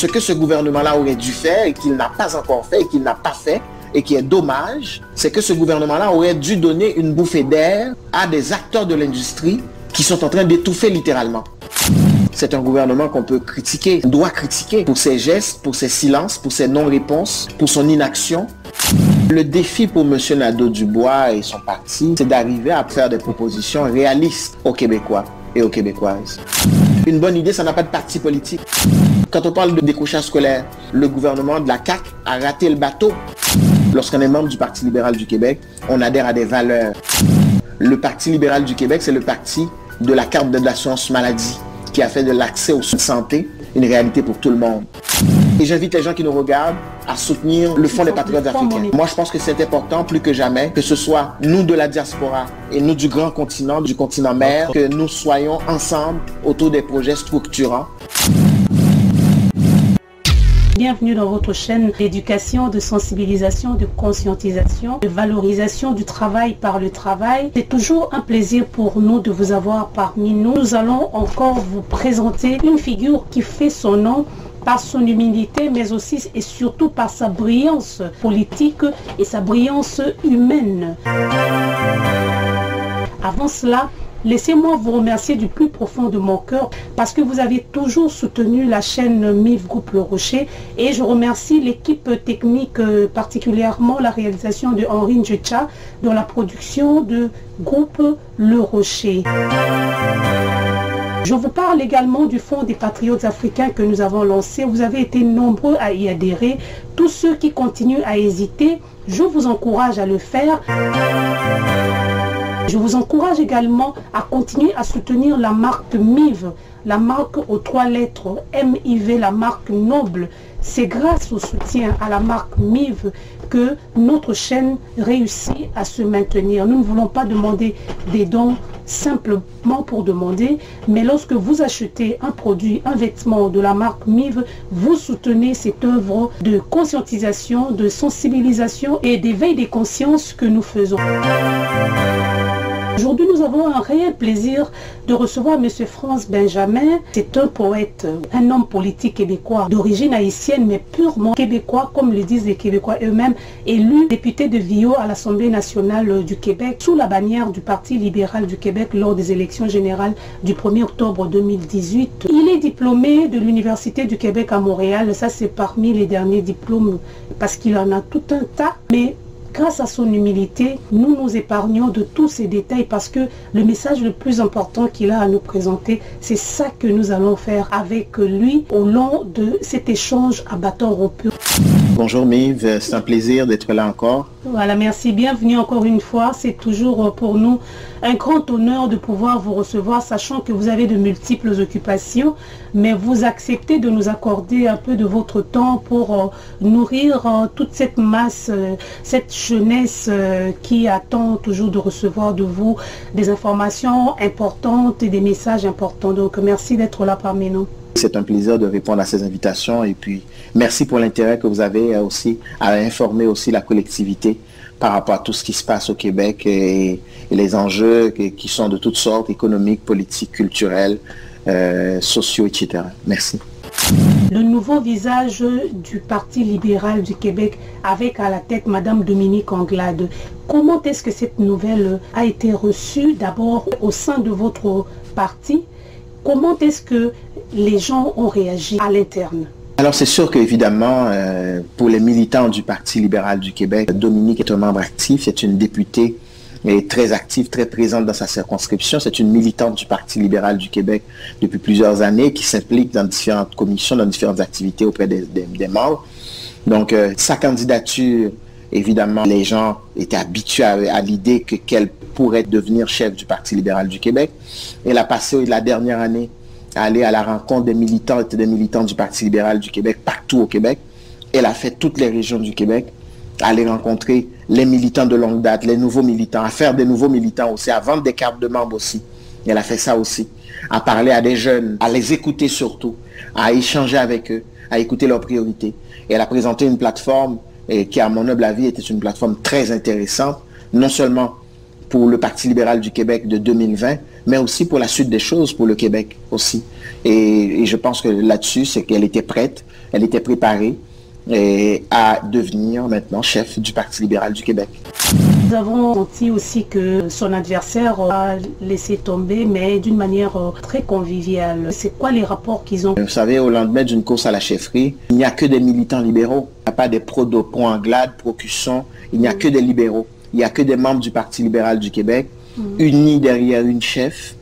Ce que ce gouvernement-là aurait dû faire et qu'il n'a pas encore fait et qu'il n'a pas fait, et qui est dommage, c'est que ce gouvernement-là aurait dû donner une bouffée d'air à des acteurs de l'industrie qui sont en train d'étouffer littéralement. C'est un gouvernement qu'on peut critiquer, on doit critiquer pour ses gestes, pour ses silences, pour ses non-réponses, pour son inaction. Le défi pour M. Nadeau-Dubois et son parti, c'est d'arriver à faire des propositions réalistes aux Québécois et aux Québécoises. Une bonne idée, ça n'a pas de parti politique. Quand on parle de décrochage scolaire, le gouvernement de la CAQ a raté le bateau. Lorsqu'on est membre du Parti libéral du Québec, on adhère à des valeurs. Le Parti libéral du Québec, c'est le parti de la carte d'assurance maladie qui a fait de l'accès aux soins de santé une réalité pour tout le monde. Et j'invite les gens qui nous regardent à soutenir le Fonds des Patriotes africains. Moi, je pense que c'est important plus que jamais que ce soit nous de la diaspora et nous du grand continent, du continent mère, que nous soyons ensemble autour des projets structurants. Bienvenue dans votre chaîne d'éducation, de sensibilisation, de conscientisation, de valorisation du travail par le travail. C'est toujours un plaisir pour nous de vous avoir parmi nous. Nous allons encore vous présenter une figure qui fait son nom par son humilité, mais aussi et surtout par sa brillance politique et sa brillance humaine. Avant cela, laissez-moi vous remercier du plus profond de mon cœur parce que vous avez toujours soutenu la chaîne MIF Groupe Le Rocher et je remercie l'équipe technique, particulièrement la réalisation de Henri Ndjecha dans la production de Groupe Le Rocher. Je vous parle également du Fonds des Patriotes africains que nous avons lancé. Vous avez été nombreux à y adhérer. Tous ceux qui continuent à hésiter, je vous encourage à le faire. Je vous encourage également à continuer à soutenir la marque MIV, la marque aux 3 lettres MIV, la marque noble. C'est grâce au soutien à la marque MIV que notre chaîne réussit à se maintenir. Nous ne voulons pas demander des dons simplement pour demander, mais lorsque vous achetez un produit, un vêtement de la marque MIV, vous soutenez cette œuvre de conscientisation, de sensibilisation et d'éveil des consciences que nous faisons. Aujourd'hui, nous avons un réel plaisir de recevoir M. France Benjamin. C'est un poète, un homme politique québécois d'origine haïtienne, mais purement québécois, comme le disent les Québécois eux-mêmes, élu député de Viau à l'Assemblée nationale du Québec, sous la bannière du Parti libéral du Québec lors des élections générales du 1er octobre 2018. Il est diplômé de l'Université du Québec à Montréal. Ça, c'est parmi les derniers diplômes, parce qu'il en a tout un tas. Mais grâce à son humilité, nous nous épargnons de tous ces détails parce que le message le plus important qu'il a à nous présenter, c'est ça que nous allons faire avec lui au long de cet échange à bâton rompu. Bonjour Miv, c'est un plaisir d'être là encore. Voilà, merci. Bienvenue encore une fois. C'est toujours pour nous un grand honneur de pouvoir vous recevoir, sachant que vous avez de multiples occupations, mais vous acceptez de nous accorder un peu de votre temps pour nourrir toute cette masse, cette jeunesse qui attend toujours de recevoir de vous des informations importantes et des messages importants. Donc, merci d'être là parmi nous. C'est un plaisir de répondre à ces invitations et puis merci pour l'intérêt que vous avez aussi à informer aussi la collectivité par rapport à tout ce qui se passe au Québec et les enjeux qui sont de toutes sortes, économiques, politiques, culturels, sociaux, etc. Merci. Le nouveau visage du Parti libéral du Québec avec à la tête Madame Dominique Anglade. Comment est-ce que cette nouvelle a été reçue d'abord au sein de votre parti? Comment est-ce que les gens ont réagi à l'interne? Alors c'est sûr qu'évidemment, pour les militants du Parti libéral du Québec, Dominique est un membre actif, c'est une députée très active, très présente dans sa circonscription. C'est une militante du Parti libéral du Québec depuis plusieurs années qui s'implique dans différentes commissions, dans différentes activités auprès des membres. Donc sa candidature, évidemment, les gens étaient habitués à l'idée qu'elle pourrait devenir chef du Parti libéral du Québec. Elle a passé la dernière année à aller à la rencontre des militants et des militants du Parti libéral du Québec partout au Québec. Elle a fait toutes les régions du Québec, à aller rencontrer les militants de longue date, les nouveaux militants, à faire des nouveaux militants aussi, à vendre des cartes de membres aussi. Elle a fait ça aussi, à parler à des jeunes, à les écouter surtout, à échanger avec eux, à écouter leurs priorités. Et elle a présenté une plateforme qui, à mon humble avis, était une plateforme très intéressante, non seulement pour le Parti libéral du Québec de 2020, mais aussi pour la suite des choses, pour le Québec aussi. Et je pense que là-dessus, c'est qu'elle était prête, elle était préparée à devenir maintenant chef du Parti libéral du Québec. Nous avons senti aussi que son adversaire a laissé tomber, mais d'une manière très conviviale. C'est quoi les rapports qu'ils ont? Vous savez, au lendemain d'une course à la chefferie, il n'y a que des militants libéraux. Il n'y a pas des pro-Anglade, pro-Cusson. Il n'y a que des libéraux. Il n'y a que des membres du Parti libéral du Québec, unis derrière une chef,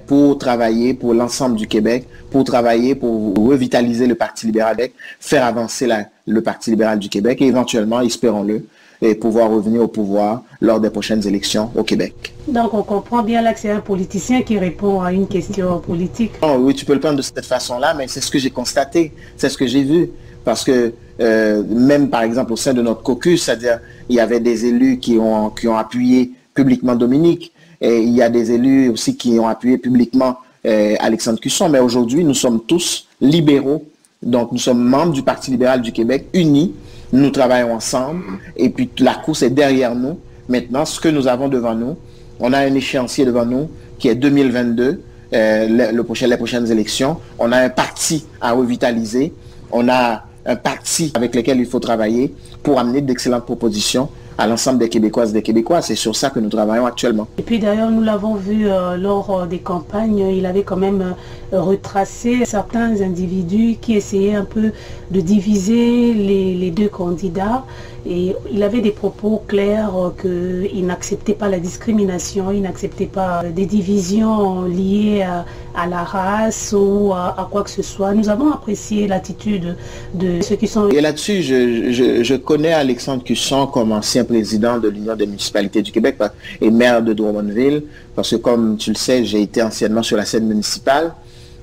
pour travailler pour l'ensemble du Québec, pour travailler pour revitaliser le Parti libéral du Québec, faire avancer le Parti libéral du Québec et éventuellement, espérons-le, et pouvoir revenir au pouvoir lors des prochaines élections au Québec. Donc on comprend bien là que c'est un politicien qui répond à une question politique. Oh, oui, tu peux le prendre de cette façon-là, mais c'est ce que j'ai constaté, c'est ce que j'ai vu. Parce que même par exemple au sein de notre caucus, c'est-à-dire il y avait des élus qui ont appuyé publiquement Dominique, et il y a des élus aussi qui ont appuyé publiquement Alexandre Cusson, mais aujourd'hui nous sommes tous libéraux, donc nous sommes membres du Parti libéral du Québec, unis. Nous travaillons ensemble et puis la course est derrière nous. Maintenant, ce que nous avons devant nous, on a un échéancier devant nous qui est 2022, les prochaines élections. On a un parti à revitaliser. On a un parti avec lequel il faut travailler pour amener d'excellentes propositions à l'ensemble des Québécoises et des Québécois. C'est sur ça que nous travaillons actuellement. Et puis d'ailleurs, nous l'avons vu lors des campagnes, il avait quand même retracé certains individus qui essayaient un peu de diviser les deux candidats. Et il avait des propos clairs qu'il n'acceptait pas la discrimination, il n'acceptait pas des divisions liées à la race ou à quoi que ce soit. Nous avons apprécié l'attitude de ceux qui sont... Et là-dessus, je connais Alexandre Cusson comme ancien président de l'Union des municipalités du Québec et maire de Drummondville, parce que comme tu le sais, j'ai été anciennement sur la scène municipale.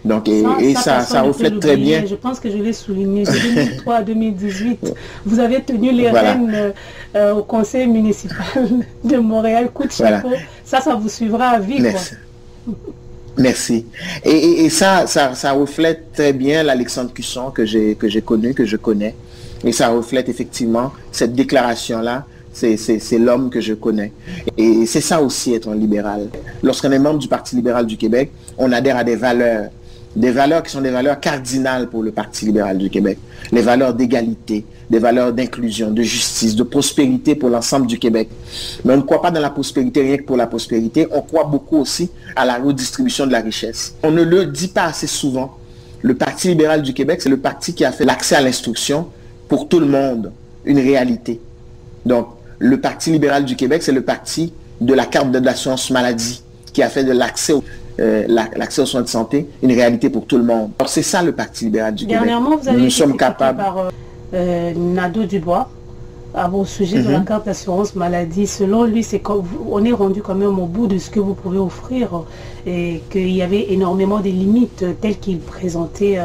Donc, ça reflète très bien. Je pense que je l'ai souligné, de 2003 à 2018, vous avez tenu les rênes au conseil municipal de Montréal. Coup de chapeau, ça vous suivra à vie. Merci. Quoi. Merci. Et ça reflète très bien l'Alexandre Cusson que j'ai connu, que je connais. Et ça reflète effectivement cette déclaration-là. C'est l'homme que je connais. Et c'est ça aussi être un libéral. Lorsqu'on est membre du Parti libéral du Québec, on adhère à des valeurs qui sont des valeurs cardinales pour le Parti libéral du Québec. Les valeurs d'égalité, des valeurs d'inclusion, de justice, de prospérité pour l'ensemble du Québec. Mais on ne croit pas dans la prospérité rien que pour la prospérité, on croit beaucoup aussi à la redistribution de la richesse. On ne le dit pas assez souvent. Le Parti libéral du Québec, c'est le parti qui a fait l'accès à l'instruction pour tout le monde, une réalité. Donc, le Parti libéral du Québec, c'est le parti de la carte d'assurance maladie qui a fait de l'accès aux soins de santé une réalité pour tout le monde. Alors c'est ça le Parti libéral du Québec. Dernièrement, vous avez Nous été sommes capables par Nadeau Dubois au sujet de la carte d'assurance maladie. Selon lui, on est rendu quand même au bout de ce que vous pouvez offrir et qu'il y avait énormément de limites telles qu'il présentait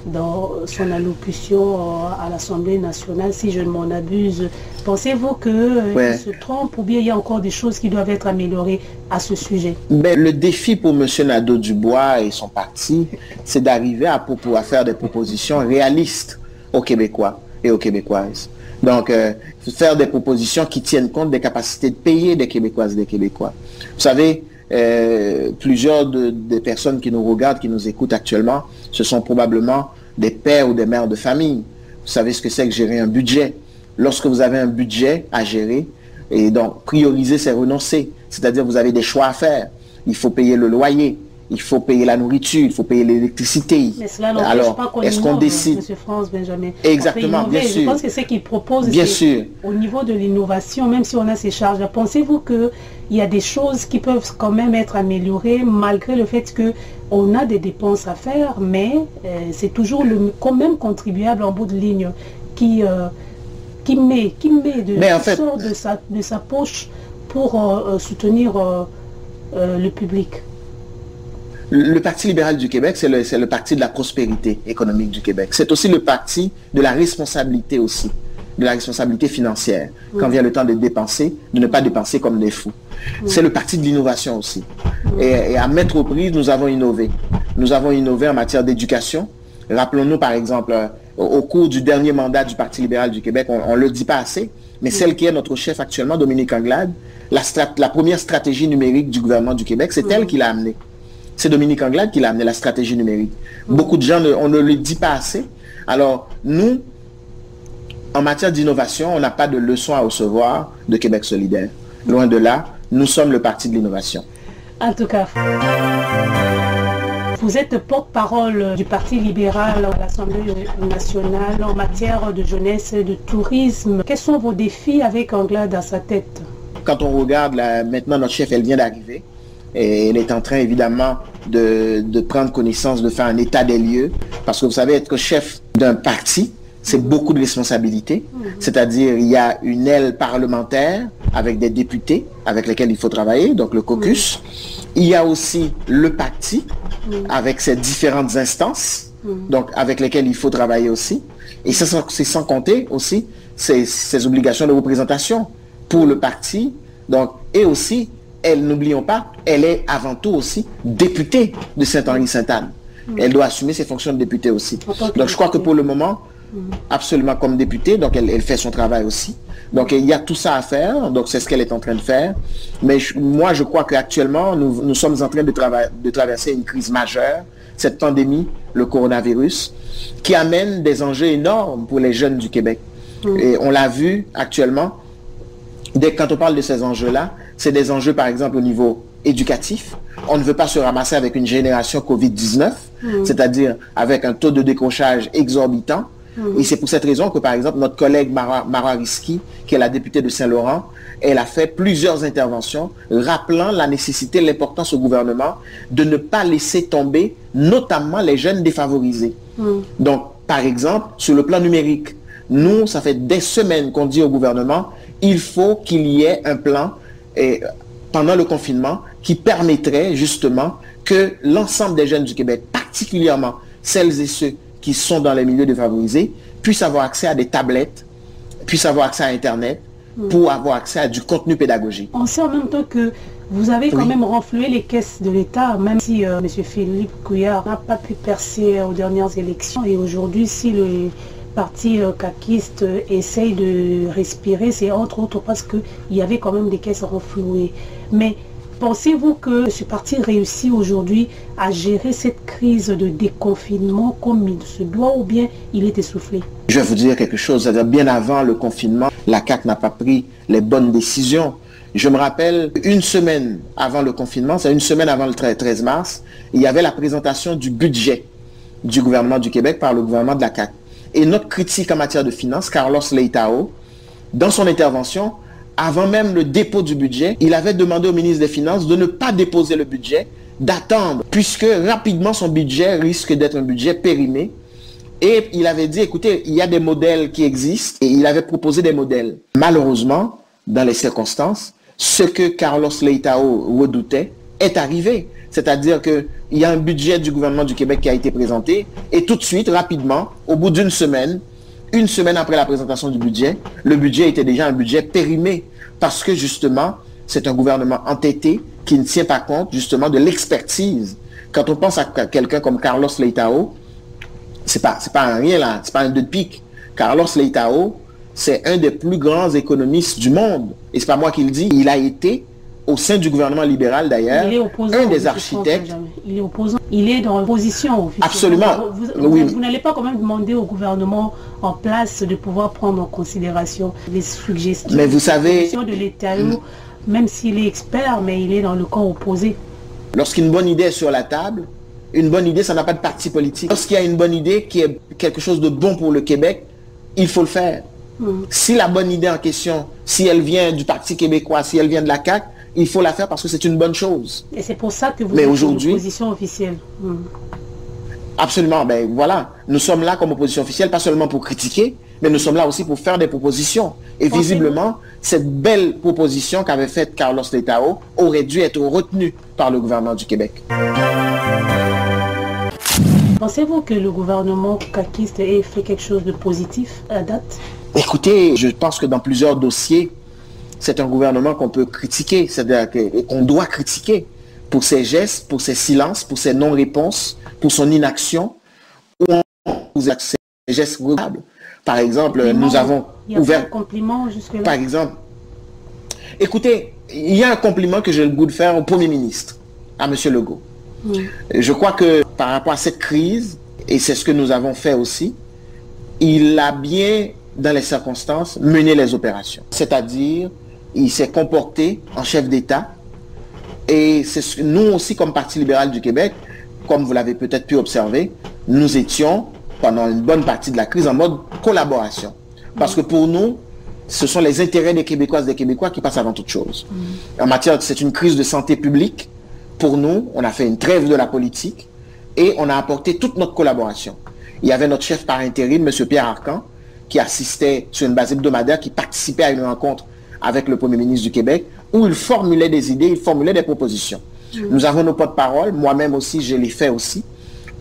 dans son allocution à l'Assemblée nationale, si je ne m'en abuse. Pensez-vous qu'il se trompe ou bien il y a encore des choses qui doivent être améliorées à ce sujet? Le défi pour M. Nadeau Dubois et son parti, c'est d'arriver à faire des propositions réalistes aux Québécois et aux Québécoises. Donc, faire des propositions qui tiennent compte des capacités de payer des Québécoises et des Québécois. Vous savez, plusieurs des personnes qui nous regardent, qui nous écoutent actuellement, ce sont probablement des pères ou des mères de famille. Vous savez ce que c'est que gérer un budget. Lorsque vous avez un budget à gérer, et donc prioriser, c'est renoncer. C'est-à-dire vous avez des choix à faire. Il faut payer le loyer, il faut payer la nourriture, il faut payer l'électricité. Mais cela n'empêche pas qu'on innove, décide... M. France Benjamin. Exactement, bien sûr. Je pense que ce qu'il propose, bien sûr. Au niveau de l'innovation, même si on a ces charges, pensez-vous qu'il y a des choses qui peuvent quand même être améliorées malgré le fait qu'on a des dépenses à faire, mais c'est toujours le quand même contribuable en bout de ligne qui sort de sa poche pour soutenir le public. Le Parti libéral du Québec, c'est le parti de la prospérité économique du Québec. C'est aussi le parti de la responsabilité aussi, de la responsabilité financière. Quand vient le temps de dépenser, de ne pas dépenser comme des fous. C'est le parti de l'innovation aussi. Et à maintes reprises, nous avons innové. Nous avons innové en matière d'éducation. Rappelons-nous par exemple au cours du dernier mandat du Parti libéral du Québec, on ne le dit pas assez, mais celle qui est notre chef actuellement, Dominique Anglade, la première stratégie numérique du gouvernement du Québec, c'est elle qui l'a amenée. C'est Dominique Anglade qui l'a amené, la stratégie numérique. Beaucoup de gens, on ne le dit pas assez. Alors, nous, en matière d'innovation, on n'a pas de leçon à recevoir de Québec solidaire. Loin de là, nous sommes le parti de l'innovation. En tout cas, vous êtes porte-parole du Parti libéral à l'Assemblée nationale en matière de jeunesse et de tourisme. Quels sont vos défis avec Anglade à sa tête? Quand on regarde, maintenant notre chef, elle vient d'arriver. Et elle est en train, évidemment, de prendre connaissance, de faire un état des lieux. Parce que vous savez, être chef d'un parti, c'est beaucoup de responsabilités. C'est-à-dire, il y a une aile parlementaire avec des députés avec lesquels il faut travailler, donc le caucus. Il y a aussi le parti avec ses différentes instances, donc avec lesquelles il faut travailler aussi. Et ça, c'est sans compter aussi ses obligations de représentation pour le parti. Donc, et aussi, n'oublions pas, elle est avant tout aussi députée de Saint-Henri-Sainte-Anne. Elle doit assumer ses fonctions de députée aussi. Donc je crois que pour le moment, absolument comme députée, donc elle fait son travail aussi. Donc il y a tout ça à faire, donc c'est ce qu'elle est en train de faire. Mais moi je crois qu'actuellement, nous sommes en train de traverser une crise majeure, cette pandémie, le coronavirus, qui amène des enjeux énormes pour les jeunes du Québec. Et on l'a vu actuellement, quand on parle de ces enjeux-là, c'est des enjeux, par exemple, au niveau éducatif. On ne veut pas se ramasser avec une génération COVID-19, c'est-à-dire avec un taux de décrochage exorbitant. Et c'est pour cette raison que, par exemple, notre collègue Mara Risky, qui est la députée de Saint-Laurent, elle a fait plusieurs interventions rappelant la nécessité, l'importance au gouvernement de ne pas laisser tomber, notamment les jeunes défavorisés. Donc, par exemple, sur le plan numérique, nous, ça fait des semaines qu'on dit au gouvernement, il faut qu'il y ait un plan pendant le confinement qui permettrait justement que l'ensemble des jeunes du Québec, particulièrement celles et ceux qui sont dans les milieux défavorisés, puissent avoir accès à des tablettes, puissent avoir accès à Internet, pour avoir accès à du contenu pédagogique. On sait en même temps que vous avez quand même renfloué les caisses de l'État, même si M. Philippe Couillard n'a pas pu percer aux dernières élections. Et aujourd'hui, si le parti caquiste essaye de respirer, c'est entre autres parce qu'il y avait quand même des caisses renflouées. Mais pensez-vous que ce parti réussit aujourd'hui à gérer cette crise de déconfinement comme il se doit, ou bien il est essoufflé? Je vais vous dire quelque chose, c'est-à-dire bien avant le confinement, la CAQ n'a pas pris les bonnes décisions. Je me rappelle, une semaine avant le confinement, c'est une semaine avant le 13 mars, il y avait la présentation du budget du gouvernement du Québec par le gouvernement de la CAQ. Et notre critique en matière de finances, Carlos Leitao, dans son intervention, avant même le dépôt du budget, il avait demandé au ministre des Finances de ne pas déposer le budget, d'attendre, puisque rapidement son budget risque d'être un budget périmé. Et il avait dit, écoutez, il y a des modèles qui existent, et il avait proposé des modèles. Malheureusement, dans les circonstances, ce que Carlos Leitao redoutait est arrivé. C'est-à-dire qu'il y a un budget du gouvernement du Québec qui a été présenté, et tout de suite, rapidement, au bout d'une semaine après la présentation du budget, le budget était déjà un budget périmé, parce que justement, c'est un gouvernement entêté qui ne tient pas compte justement de l'expertise. Quand on pense à quelqu'un comme Carlos Leitao, c'est pas un rien là, c'est pas un deux de pique. Carlos Leitao, c'est un des plus grands économistes du monde, et c'est pas moi qui le dis, il a été au sein du gouvernement libéral d'ailleurs, un des architectes. Il est opposant, il est dans l'opposition. Absolument. Vous n'allez pas quand même demander au gouvernement en place de pouvoir prendre en considération les suggestions, mais vous savez, de l'État, même s'il est expert, mais il est dans le camp opposé. Lorsqu'une bonne idée est sur la table, une bonne idée, ça n'a pas de parti politique. Lorsqu'il y a une bonne idée qui est quelque chose de bon pour le Québec, il faut le faire. Si la bonne idée en question, si elle vient du Parti québécois, si elle vient de la CAQ, il faut la faire parce que c'est une bonne chose. Et c'est pour ça que vous êtes en opposition officielle. Absolument. Ben voilà, nous sommes là comme opposition officielle, pas seulement pour critiquer, mais nous sommes là aussi pour faire des propositions. Et visiblement, cette belle proposition qu'avait faite Carlos Leitao aurait dû être retenue par le gouvernement du Québec. Pensez-vous que le gouvernement caquiste ait fait quelque chose de positif à date? Écoutez, je pense que dans plusieurs dossiers, c'est un gouvernement qu'on peut critiquer, c'est-à-dire qu'on doit critiquer pour ses gestes, pour ses silences, pour ses non-réponses, pour son inaction, ou gestes remarquables. Par exemple, nous avons ouvert... un compliment jusque-là. Par exemple, écoutez, il y a un compliment que j'ai le goût de faire au Premier ministre, à M. Legault. Je crois que par rapport à cette crise, et c'est ce que nous avons fait aussi, il a bien, dans les circonstances, mené les opérations. C'est-à-dire, il s'est comporté en chef d'État. Et c'est nous aussi, comme Parti libéral du Québec, comme vous l'avez peut-être pu observer, nous étions, pendant une bonne partie de la crise, en mode collaboration. Parce que pour nous, ce sont les intérêts des Québécoises et des Québécois qui passent avant toute chose. En matière, c'est une crise de santé publique. Pour nous, on a fait une trêve de la politique et on a apporté toute notre collaboration. Il y avait notre chef par intérim, M. Pierre Arcan, qui assistait sur une base hebdomadaire, qui participait à une rencontre avec le Premier ministre du Québec, où il formulait des idées, il formulait des propositions. Nous avons nos porte-parole, moi-même aussi, je l'ai fait aussi,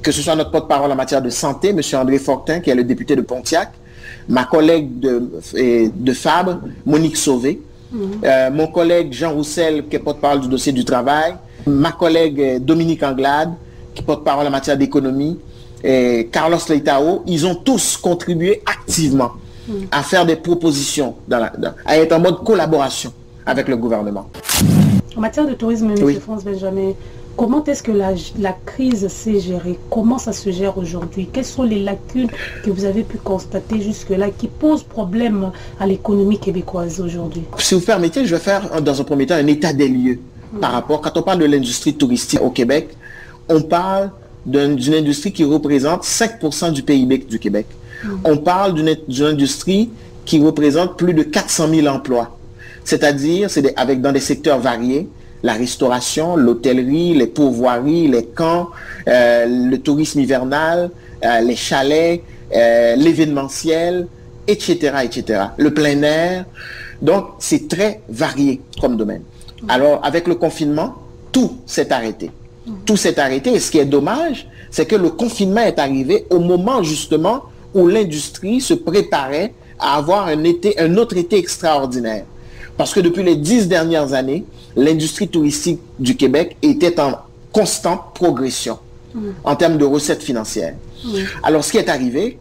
que ce soit notre porte-parole en matière de santé, M. André Fortin, qui est le député de Pontiac, ma collègue de Fabre, Monique Sauvé, mon collègue Jean Roussel, qui est porte-parole du dossier du travail, ma collègue Dominique Anglade, qui est porte-parole en matière d'économie, et Carlos Leitao, ils ont tous contribué activement à faire des propositions, à être en mode collaboration avec le gouvernement. En matière de tourisme, M. France Benjamin, comment est-ce que la crise s'est gérée? Comment ça se gère aujourd'hui? Quelles sont les lacunes que vous avez pu constater jusque-là qui posent problème à l'économie québécoise aujourd'hui? Si vous permettez, je vais faire dans un premier temps un état des lieux par rapport, quand on parle de l'industrie touristique au Québec, on parle d'une industrie qui représente 5% du PIB du Québec. On parle d'une industrie qui représente plus de 400 000 emplois. C'est-à-dire, dans des secteurs variés, la restauration, l'hôtellerie, les pourvoiries, les camps, le tourisme hivernal, les chalets, l'événementiel, etc., etc. Le plein air. Donc, c'est très varié comme domaine. Alors, avec le confinement, tout s'est arrêté. Tout s'est arrêté. Et ce qui est dommage, c'est que le confinement est arrivé au moment, justement, où l'industrie se préparait à avoir un autre été extraordinaire. Parce que depuis les 10 dernières années, l'industrie touristique du Québec était en constante progression en termes de recettes financières. Alors, ce qui est arrivé,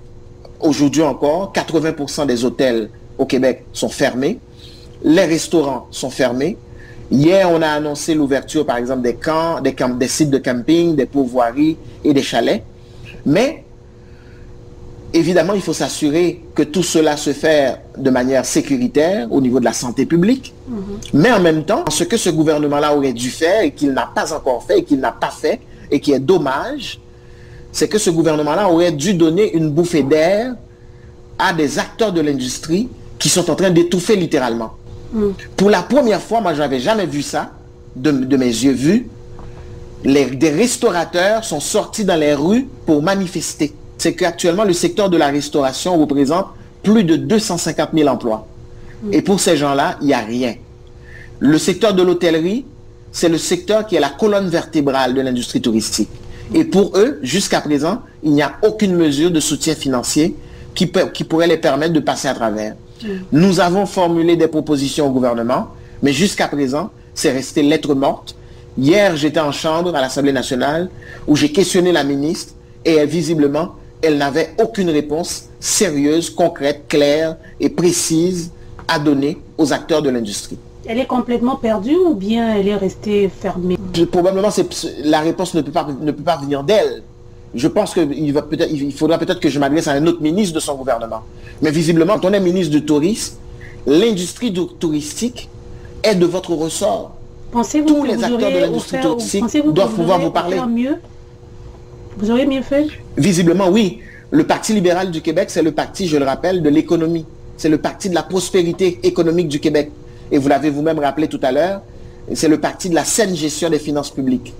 aujourd'hui encore, 80% des hôtels au Québec sont fermés, les restaurants sont fermés. Hier, on a annoncé l'ouverture, par exemple, des camps, des sites de camping, des pourvoiries et des chalets. Mais, évidemment, il faut s'assurer que tout cela se fait de manière sécuritaire au niveau de la santé publique. Mais en même temps, ce que ce gouvernement-là aurait dû faire et qu'il n'a pas encore fait et qu'il n'a pas fait et qui est dommage, c'est que ce gouvernement-là aurait dû donner une bouffée d'air à des acteurs de l'industrie qui sont en train d'étouffer littéralement. Pour la première fois, moi, je n'avais jamais vu ça, de mes yeux vus. Des restaurateurs sont sortis dans les rues pour manifester. C'est qu'actuellement, le secteur de la restauration représente plus de 250 000 emplois. Et pour ces gens-là, il n'y a rien. Le secteur de l'hôtellerie, c'est le secteur qui est la colonne vertébrale de l'industrie touristique. Et pour eux, jusqu'à présent, il n'y a aucune mesure de soutien financier qui pourrait les permettre de passer à travers. Nous avons formulé des propositions au gouvernement, mais jusqu'à présent, c'est resté lettre morte. Hier, j'étais en chambre à l'Assemblée nationale où j'ai questionné la ministre et visiblement, elle n'avait aucune réponse sérieuse, concrète, claire et précise à donner aux acteurs de l'industrie. Elle est complètement perdue ou bien elle est restée fermée? Probablement, la réponse ne peut pas venir d'elle. Je pense qu'il faudra peut-être que je m'adresse à un autre ministre de son gouvernement. Mais visiblement, quand on est ministre du tourisme, l'industrie touristique est de votre ressort. Pensez-vous Tous les acteurs de l'industrie touristique doivent pouvoir vous parler. Mieux? Vous auriez mieux fait? Visiblement, oui. Le Parti libéral du Québec, c'est le parti, je le rappelle, de l'économie. C'est le parti de la prospérité économique du Québec. Et vous l'avez vous-même rappelé tout à l'heure, c'est le parti de la saine gestion des finances publiques.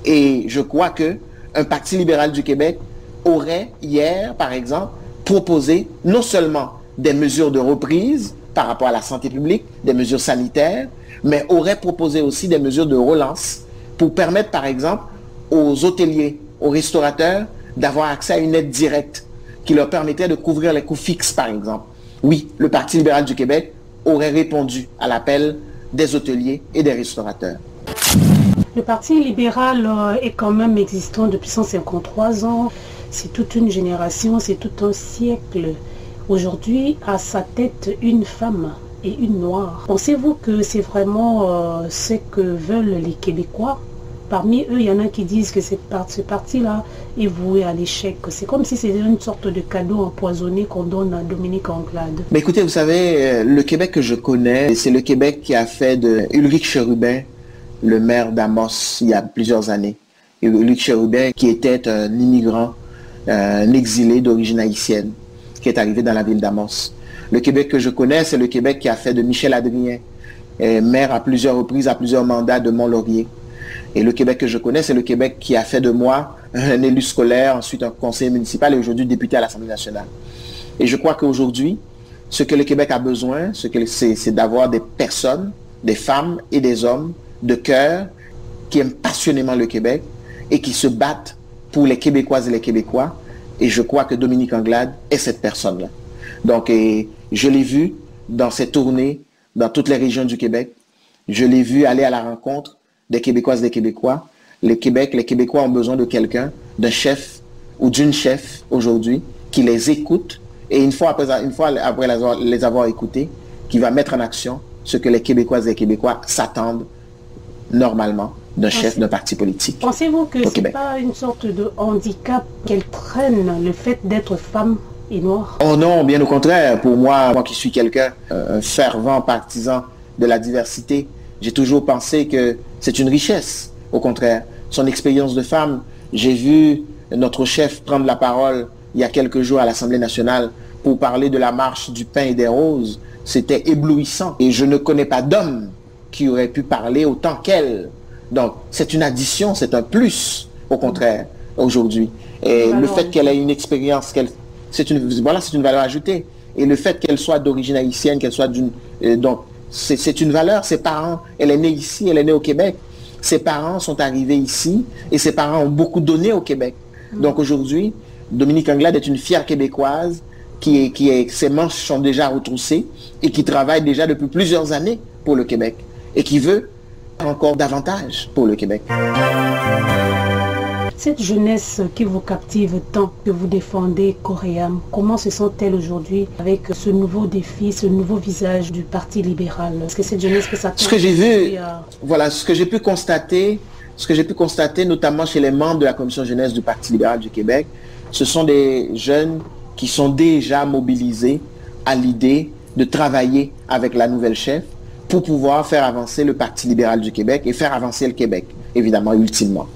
Et je crois que un Parti libéral du Québec aurait, hier, par exemple, proposé non seulement des mesures de reprise par rapport à la santé publique, des mesures sanitaires, mais aurait proposé aussi des mesures de relance pour permettre, par exemple, aux hôteliers, aux restaurateurs, d'avoir accès à une aide directe qui leur permettait de couvrir les coûts fixes, par exemple. Oui, le Parti libéral du Québec aurait répondu à l'appel des hôteliers et des restaurateurs. Le Parti libéral est quand même existant depuis 153 ans. c'est toute une génération, c'est tout un siècle. Aujourd'hui, à sa tête, une femme et une noire. Pensez-vous que c'est vraiment ce que veulent les Québécois? Parmi eux, il y en a qui disent que ce parti-là est voué à l'échec. C'est comme si c'était une sorte de cadeau empoisonné qu'on donne à Dominique Anglade. Mais écoutez, vous savez, le Québec que je connais, c'est le Québec qui a fait de Ulrich Cherubin le maire d'Amos il y a plusieurs années. Et Ulrich Cherubin qui était un immigrant, un exilé d'origine haïtienne, qui est arrivé dans la ville d'Amos. Le Québec que je connais, c'est le Québec qui a fait de Michel Adrien, maire à plusieurs reprises, à plusieurs mandats de Mont-Laurier. Et le Québec que je connais, c'est le Québec qui a fait de moi un élu scolaire, ensuite un conseiller municipal et aujourd'hui député à l'Assemblée nationale. Et je crois qu'aujourd'hui, ce que le Québec a besoin, c'est d'avoir des personnes, des femmes et des hommes de cœur qui aiment passionnément le Québec et qui se battent pour les Québécoises et les Québécois. Et je crois que Dominique Anglade est cette personne-là. Donc, je l'ai vu dans ses tournées dans toutes les régions du Québec. Je l'ai vu aller à la rencontre des Québécoises et des Québécois. Les Québécois ont besoin de quelqu'un, d'un chef ou d'une chef aujourd'hui, qui les écoute et une fois après les avoir écoutés, qui va mettre en action ce que les Québécoises et les Québécois s'attendent normalement d'un chef d'un parti politique. Pensez-vous que ce n'est pas une sorte de handicap qu'elle traîne, le fait d'être femme et noire? Oh non, bien au contraire. Pour moi qui suis quelqu'un, un fervent partisan de la diversité, j'ai toujours pensé que c'est une richesse. Au contraire, son expérience de femme, j'ai vu notre chef prendre la parole il y a quelques jours à l'Assemblée nationale pour parler de la marche du pain et des roses. C'était éblouissant. Et je ne connais pas d'homme qui aurait pu parler autant qu'elle. Donc, c'est une addition, c'est un plus, au contraire, aujourd'hui. Et le fait qu'elle ait une expérience, c'est une valeur ajoutée. Et le fait qu'elle soit d'origine haïtienne, qu'elle soit d'une... donc, c'est une valeur. Ses parents, elle est née ici, elle est née au Québec. Ses parents sont arrivés ici et ses parents ont beaucoup donné au Québec. Donc aujourd'hui, Dominique Anglade est une fière Québécoise ses manches sont déjà retroussées et qui travaille déjà depuis plusieurs années pour le Québec et qui veut encore davantage pour le Québec. Cette jeunesse qui vous captive tant, que vous défendez Coréam, comment se sent-elle aujourd'hui avec ce nouveau défi, ce nouveau visage du Parti libéral? Est-ce que cette jeunesse peut s'attendre? Ce que j'ai vu, voilà, ce que j'ai pu constater, notamment chez les membres de la commission jeunesse du Parti libéral du Québec, ce sont des jeunes qui sont déjà mobilisés à l'idée de travailler avec la nouvelle chef pour pouvoir faire avancer le Parti libéral du Québec et faire avancer le Québec, évidemment, ultimement.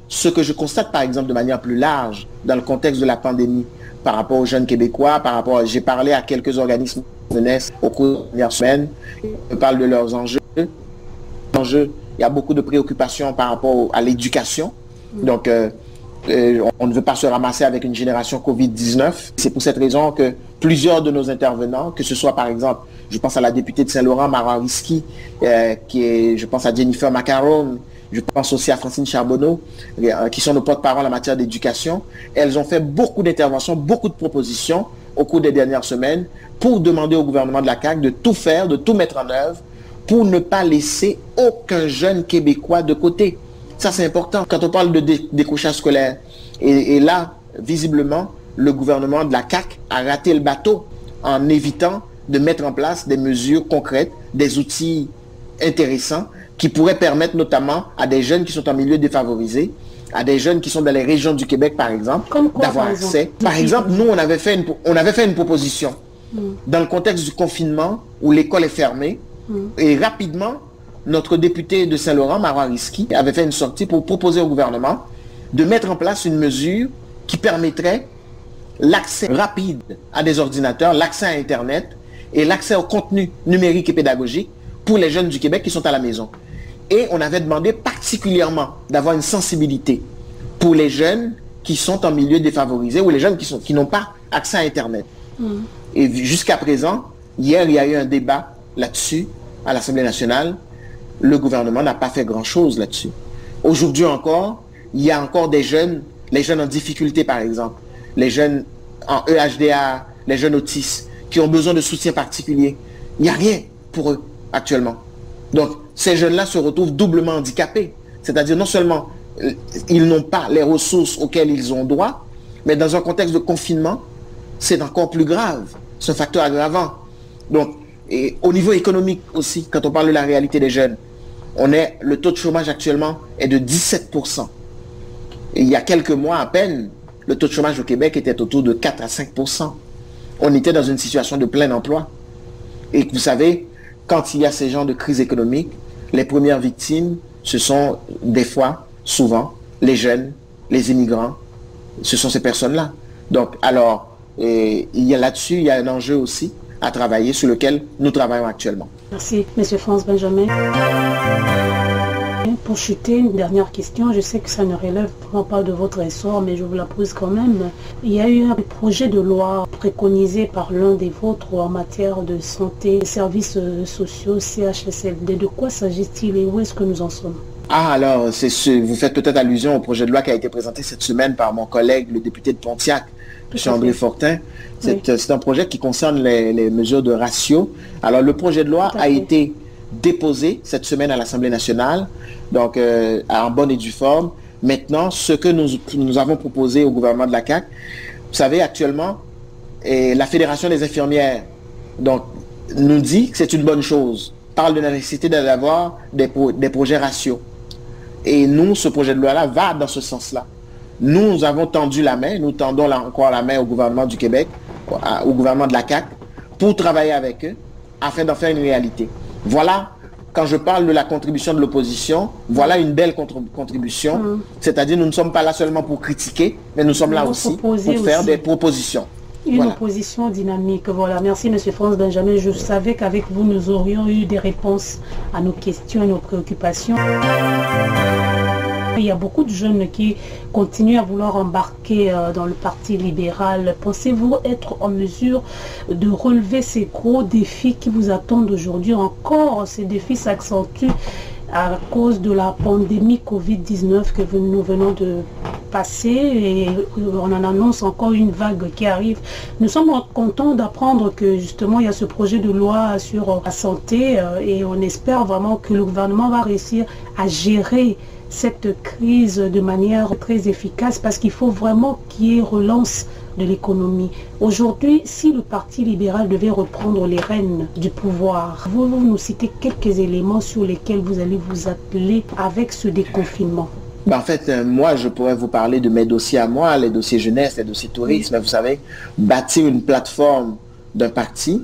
Ce que je constate, par exemple, de manière plus large, dans le contexte de la pandémie, par rapport aux jeunes Québécois, j'ai parlé à quelques organismes de jeunesse au cours des dernières semaines, je parle de leurs enjeux. Il y a beaucoup de préoccupations par rapport à l'éducation. Donc, on ne veut pas se ramasser avec une génération Covid-19. C'est pour cette raison que plusieurs de nos intervenants, que ce soit par exemple, je pense à la députée de Saint-Laurent, Marois Risky, je pense à Jennifer Macaron, je pense aussi à Francine Charbonneau, qui sont nos porte-parole en matière d'éducation. Elles ont fait beaucoup d'interventions, beaucoup de propositions au cours des dernières semaines pour demander au gouvernement de la CAQ de tout faire, de tout mettre en œuvre pour ne pas laisser aucun jeune Québécois de côté. Ça, c'est important. Quand on parle de décrochage scolaire, et là, visiblement, le gouvernement de la CAQ a raté le bateau en évitant de mettre en place des mesures concrètes, des outils intéressants qui pourraient permettre notamment à des jeunes qui sont en milieu défavorisé, à des jeunes qui sont dans les régions du Québec, par exemple, d'avoir accès. Par exemple, nous, on avait fait une proposition dans le contexte du confinement où l'école est fermée et rapidement, notre député de Saint-Laurent, Marois Risky, avait fait une sortie pour proposer au gouvernement de mettre en place une mesure qui permettrait l'accès rapide à des ordinateurs, l'accès à Internet et l'accès au contenu numérique et pédagogique pour les jeunes du Québec qui sont à la maison. Et on avait demandé particulièrement d'avoir une sensibilité pour les jeunes qui sont en milieu défavorisé ou les jeunes qui n'ont pas accès à Internet. Et jusqu'à présent, hier, il y a eu un débat là-dessus à l'Assemblée nationale. Le gouvernement n'a pas fait grand-chose là-dessus. Aujourd'hui encore, il y a encore des jeunes, les jeunes en difficulté par exemple, les jeunes en EHDA, les jeunes autistes, qui ont besoin de soutien particulier. Il n'y a rien pour eux actuellement. Donc, ces jeunes-là se retrouvent doublement handicapés. C'est-à-dire non seulement ils n'ont pas les ressources auxquelles ils ont droit, mais dans un contexte de confinement, c'est encore plus grave. C'est un facteur aggravant. Donc, et au niveau économique aussi, quand on parle de la réalité des jeunes, le taux de chômage actuellement est de 17%. Et il y a quelques mois à peine, le taux de chômage au Québec était autour de 4 à 5%. On était dans une situation de plein emploi. Et vous savez, quand il y a ces genres de crise économique, les premières victimes, ce sont des fois, souvent, les jeunes, les immigrants. Ce sont ces personnes-là. Donc, alors, il y a là-dessus, il y a un enjeu aussi à travailler sur lequel nous travaillons actuellement. Merci, M. France Benjamin. Pour chuter, une dernière question. Je sais que ça ne relève vraiment pas de votre ressort, mais je vous la pose quand même. Il y a eu un projet de loi préconisé par l'un des vôtres en matière de santé, services sociaux, CHSLD. De quoi s'agit-il et où est-ce que nous en sommes? Alors, vous faites peut-être allusion au projet de loi qui a été présenté cette semaine par mon collègue, le député de Pontiac, M. André Fortin. C'est un projet qui concerne les mesures de ratio. Alors, le projet de loi a été déposé cette semaine à l'Assemblée nationale, donc en bonne et due forme. Maintenant, ce que nous avons proposé au gouvernement de la CAQ, vous savez, actuellement, la Fédération des infirmières donc, nous dit que c'est une bonne chose, parle de la nécessité d'avoir des projets ratios. Et nous, ce projet de loi-là va dans ce sens-là. Nous avons tendu la main, nous tendons encore la main au gouvernement du Québec, au gouvernement de la CAQ, pour travailler avec eux, afin d'en faire une réalité. Voilà, quand je parle de la contribution de l'opposition, voilà une belle contribution. C'est-à-dire, nous ne sommes pas là seulement pour critiquer, mais nous sommes là aussi pour faire des propositions. Une opposition dynamique. Voilà, merci M. France Benjamin. Je savais qu'avec vous, nous aurions eu des réponses à nos questions et nos préoccupations. Il y a beaucoup de jeunes qui continuent à vouloir embarquer dans le Parti libéral. Pensez-vous être en mesure de relever ces gros défis qui vous attendent aujourd'hui? Encore, ces défis s'accentuent à cause de la pandémie Covid-19 que nous venons de passer et on en annonce encore une vague qui arrive. Nous sommes contents d'apprendre que justement il y a ce projet de loi sur la santé et on espère vraiment que le gouvernement va réussir à gérer cette crise de manière très efficace parce qu'il faut vraiment qu'il y ait relance de l'économie. Aujourd'hui, si le Parti libéral devait reprendre les rênes du pouvoir, vous nous citez quelques éléments sur lesquels vous allez vous atteler avec ce déconfinement? En fait, moi, je pourrais vous parler de mes dossiers à moi, les dossiers jeunesse, les dossiers tourisme. Mais vous savez, bâtir une plateforme d'un parti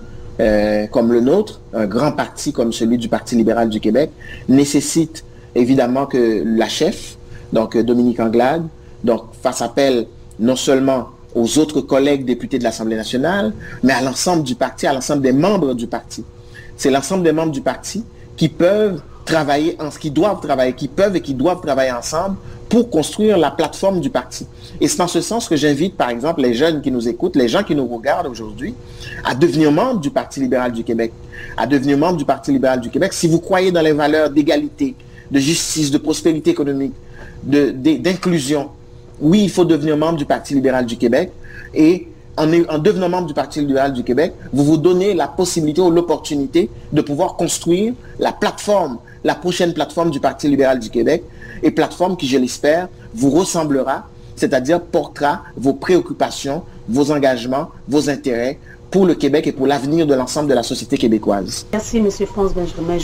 comme le nôtre, un grand parti comme celui du Parti libéral du Québec, nécessite évidemment que la chef, donc Dominique Anglade, donc fasse appel non seulement aux autres collègues députés de l'Assemblée nationale, mais à l'ensemble du parti, à l'ensemble des membres du parti. C'est l'ensemble des membres du parti qui peuvent travailler, qui peuvent et qui doivent travailler ensemble pour construire la plateforme du parti. Et c'est dans ce sens que j'invite, par exemple, les jeunes qui nous écoutent, les gens qui nous regardent aujourd'hui, à devenir membres du Parti libéral du Québec. À devenir membres du Parti libéral du Québec si vous croyez dans les valeurs d'égalité, de justice, de prospérité économique, d'inclusion. Oui, il faut devenir membre du Parti libéral du Québec et en devenant membre du Parti libéral du Québec, vous vous donnez la possibilité ou l'opportunité de pouvoir construire la plateforme, la prochaine plateforme du Parti libéral du Québec et plateforme qui, je l'espère, vous ressemblera, c'est-à-dire portera vos préoccupations, vos engagements, vos intérêts pour le Québec et pour l'avenir de l'ensemble de la société québécoise. Merci M. France Benjamin.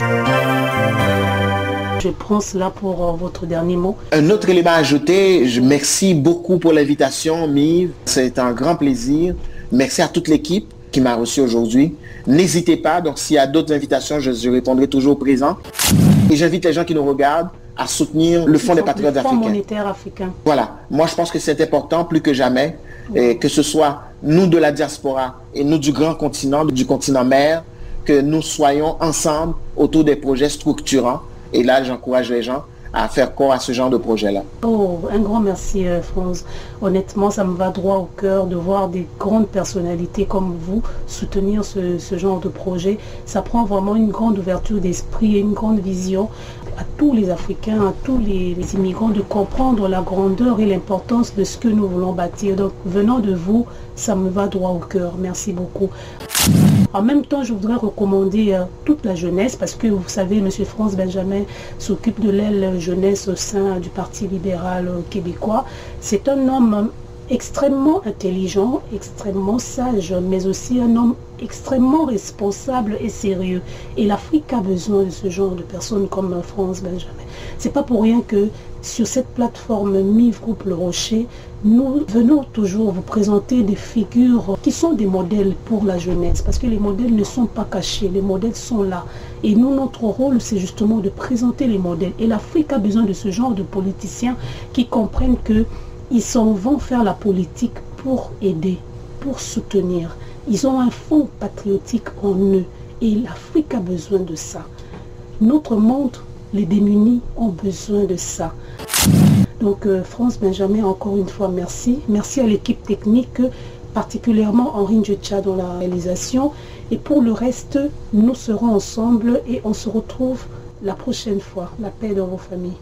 Je prends cela pour votre dernier mot. Un autre élément à ajouter, merci beaucoup pour l'invitation, Mive. C'est un grand plaisir. Merci à toute l'équipe qui m'a reçu aujourd'hui. N'hésitez pas, donc s'il y a d'autres invitations, je répondrai toujours présent. Et j'invite les gens qui nous regardent à soutenir le Fonds des Patriotes africains. Le Fonds monétaire africain. Voilà, moi je pense que c'est important plus que jamais, et que ce soit nous de la diaspora et nous du grand continent, du continent mère, que nous soyons ensemble autour des projets structurants. Et là, j'encourage les gens à faire corps à ce genre de projet-là. Oh, un grand merci, France. Honnêtement, ça me va droit au cœur de voir des grandes personnalités comme vous soutenir ce genre de projet. Ça prend vraiment une grande ouverture d'esprit et une grande vision à tous les Africains, à tous les immigrants, de comprendre la grandeur et l'importance de ce que nous voulons bâtir. Donc, venant de vous, ça me va droit au cœur. Merci beaucoup. En même temps, je voudrais recommander toute la jeunesse, parce que vous savez, M. France Benjamin s'occupe de l'aile jeunesse au sein du Parti libéral québécois. C'est un homme extrêmement intelligent, extrêmement sage, mais aussi un homme extrêmement responsable et sérieux. Et l'Afrique a besoin de ce genre de personnes comme France Benjamin. C'est pas pour rien que sur cette plateforme MIV Groupe Le Rocher, nous venons toujours vous présenter des figures qui sont des modèles pour la jeunesse, parce que les modèles ne sont pas cachés, les modèles sont là. Et nous, notre rôle, c'est justement de présenter les modèles. Et l'Afrique a besoin de ce genre de politiciens qui comprennent que ils s'en vont faire la politique pour aider, pour soutenir. Ils ont un fond patriotique en eux et l'Afrique a besoin de ça. Notre monde, les démunis, ont besoin de ça. Donc France Benjamin, encore une fois, merci. Merci à l'équipe technique, particulièrement Henri Ndjetcha dans la réalisation. Et pour le reste, nous serons ensemble et on se retrouve la prochaine fois. La paix dans vos familles.